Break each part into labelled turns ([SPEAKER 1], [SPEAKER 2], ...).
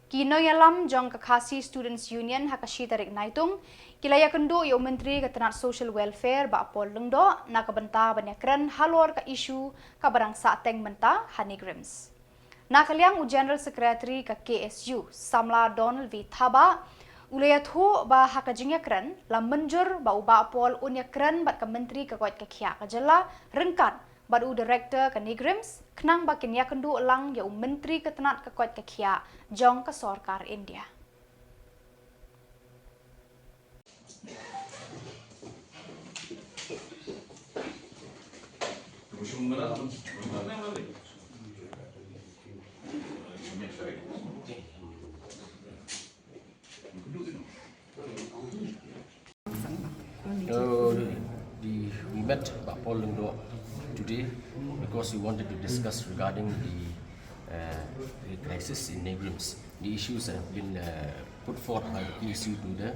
[SPEAKER 1] Kinoyalam jong Kakasi Students Union hakashi tarik naitung kila Iakynduh yo menteri ketenat social welfare ba Apol Lyngdoh nakabenta banyakran Halor ka Ishu ka barang sateng menta Neigrihms. Nakaliang General Secretary ka KSU Samla V Thaba ulayathu ba hakajingyakran lam menjur ba uba Apol unyakran bat ka menteri ka Khuborjylla rengkan ba director ka Neigrihms kenang ba Iakynduh lang yo menteri ketenat ka Khuborjylla jong ka sarkar India.
[SPEAKER 2] We met Apol Lyngdoh today because we wanted to discuss regarding the crisis in Neigrihms. The issues that have been put forth by the PSU to the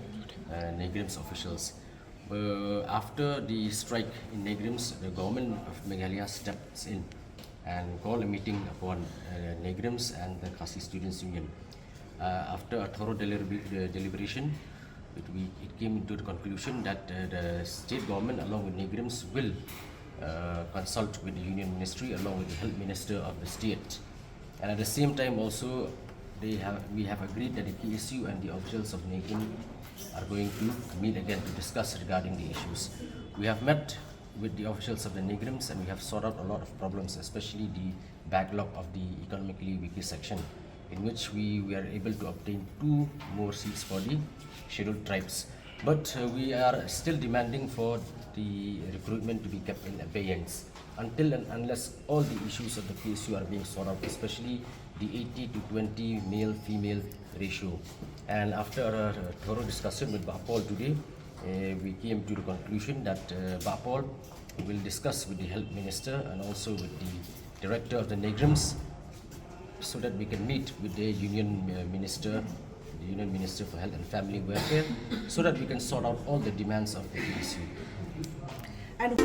[SPEAKER 2] Neigrihms officials. After the strike in Neigrihms, the government of Meghalaya steps in and called a meeting upon Neigrihms and the Khasi Students Union. After a thorough deliberation, it came into the conclusion that the state government along with Neigrihms will consult with the union ministry along with the health minister of the state. And at the same time also we have agreed that the PSU and the officials of Neigrihms are going to meet again to discuss regarding the issues. We have met with the officials of the Neigrihms and we have sorted out a lot of problems, especially the backlog of the economically weaker section, in which we were able to obtain 2 more seats for the scheduled tribes. But we are still demanding for the recruitment to be kept in abeyance until and unless all the issues of the PSU are being sorted out, especially the 80-20 male-female ratio. And after a thorough discussion with Apol today, we came to the conclusion that Apol will discuss with the health minister and also with the director of the Neigrihms so that we can meet with the union minister for health and family welfare so that we can sort out all the demands of the PSU.
[SPEAKER 3] And